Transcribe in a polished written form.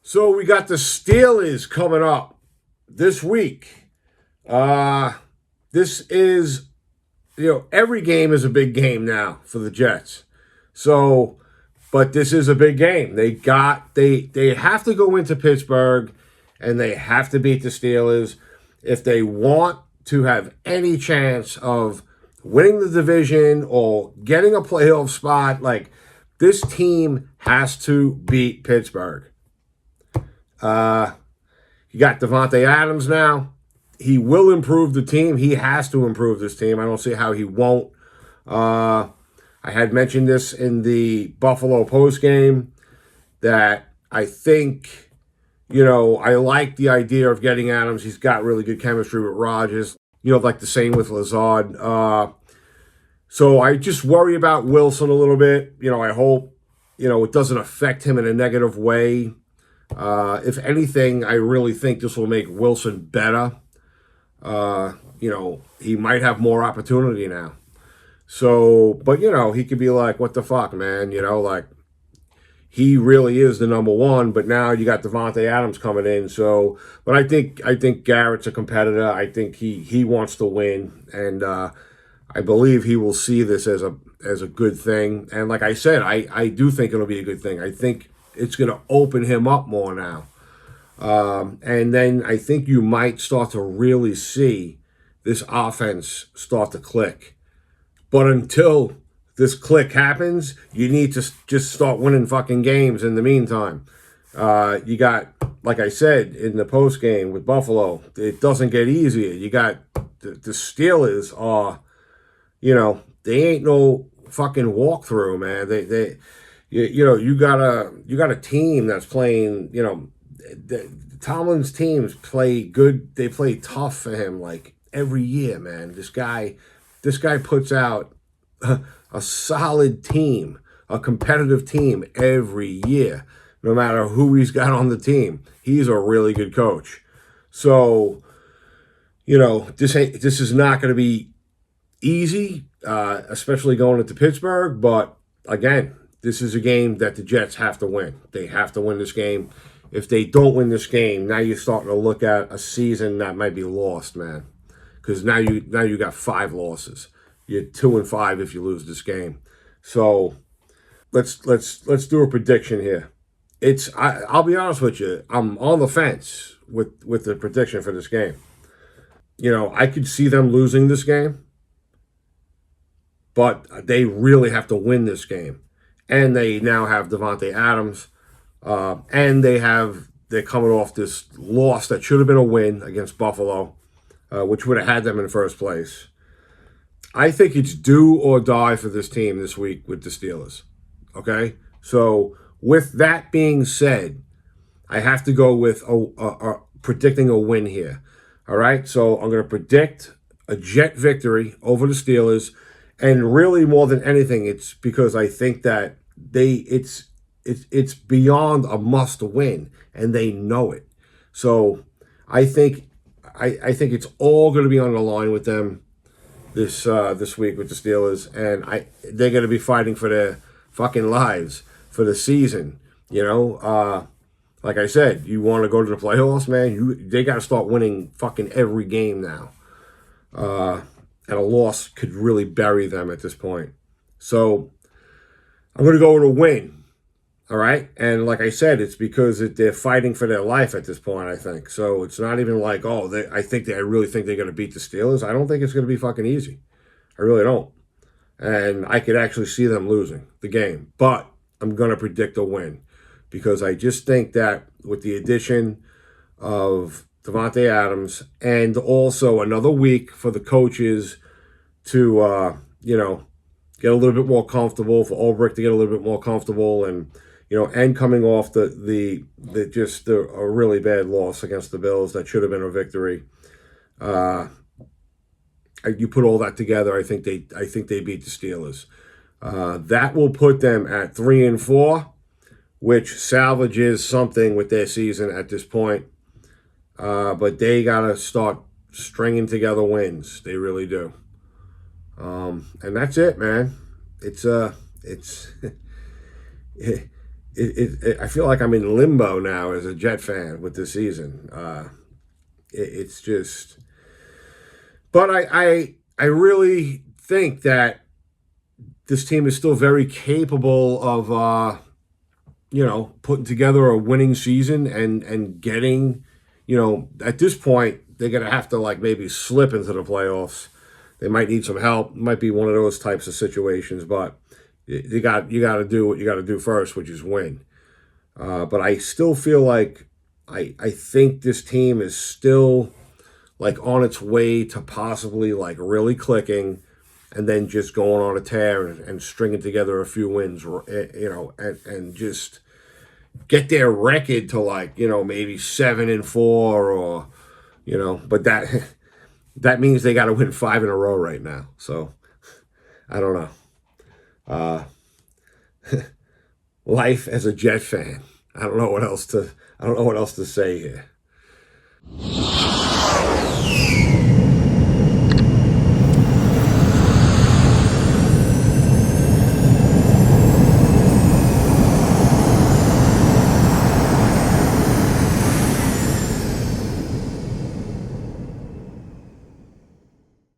So we got the Steelers coming up this week. This is, every game is a big game now for the Jets. So, but this is a big game. They have to go into Pittsburgh and they have to beat the Steelers if they want to have any chance of winning the division or getting a playoff spot. Like, this team has to beat Pittsburgh. You got Davante Adams now. He will improve the team. He has to improve this team. I don't see how he won't. I had mentioned this in the Buffalo post game that I think, I like the idea of getting Adams. He's got really good chemistry with Rodgers. Like the same with Lazard. So I just worry about Wilson a little bit. I hope, it doesn't affect him in a negative way. If anything, I really think this will make Wilson better. He might have more opportunity now. So, but, he could be like, what the fuck, man? Like, he really is the number one, but now you got Davante Adams coming in. So, but I think Garrett's a competitor. I think he wants to win, and I believe he will see this as a good thing. And like I said, I do think it'll be a good thing. I think it's going to open him up more now. And then I think you might start to really see this offense start to click. But until this click happens, you need to just start winning fucking games in the meantime. You got, like I said, in the post game with Buffalo, it doesn't get easier. You got the Steelers are, they ain't no fucking walkthrough, man. You got a team that's playing, Tomlin's teams play good. They play tough for him like every year, man. This guy puts out a solid team, a competitive team every year, no matter who he's got on the team. He's a really good coach. So, this is not going to be easy, especially going into Pittsburgh. But again, this is a game that the Jets have to win. They have to win this game. If they don't win this game, now you're starting to look at a season that might be lost, man. Because now you got 5 losses. You're 2-5 if you lose this game. So let's do a prediction here. I'll be honest with you. I'm on the fence with the prediction for this game. I could see them losing this game, but they really have to win this game. And they now have Davante Adams, and they're coming off this loss that should have been a win against Buffalo, which would have had them in first place. I think it's do or die for this team this week with the Steelers. Okay? So with that being said, I have to go with predicting a win here. All right? So I'm going to predict a Jet victory over the Steelers. And really, more than anything, it's because I think that it's beyond a must win, and they know it. So I think it's all going to be on the line with them this week with the Steelers, and they're going to be fighting for their fucking lives for the season. Like I said, you want to go to the playoffs, man. They got to start winning fucking every game now. And a loss could really bury them at this point. So I'm going to go with a win, all right? And like I said, it's because they're fighting for their life at this point, I think. So it's not even like, I really think they're going to beat the Steelers. I don't think it's going to be fucking easy. I really don't. And I could actually see them losing the game. But I'm going to predict a win because I just think that with the addition of Davante Adams, and also another week for the coaches to, get a little bit more comfortable, for Ulbrich to get a little bit more comfortable, and, and coming off a really bad loss against the Bills that should have been a victory. You put all that together, I think they beat the Steelers. That will put them at 3-4, which salvages something with their season at this point. But they got to start stringing together wins. They really do. And that's it, man. It's I feel like I'm in limbo now as a Jet fan with this season. It's just, but I really think that this team is still very capable of putting together a winning season and getting, at this point they're gonna have to like maybe slip into the playoffs. They might need some help. It might be one of those types of situations, but you got to do what you got to do first, which is win. But I still feel like I think this team is still like on its way to possibly like really clicking, and then just going on a tear and stringing together a few wins, and just get their record to like maybe 7-4 or but that means they got to win 5 in a row right now. So I don't know. Life as a Jet fan. I don't know what else to say here.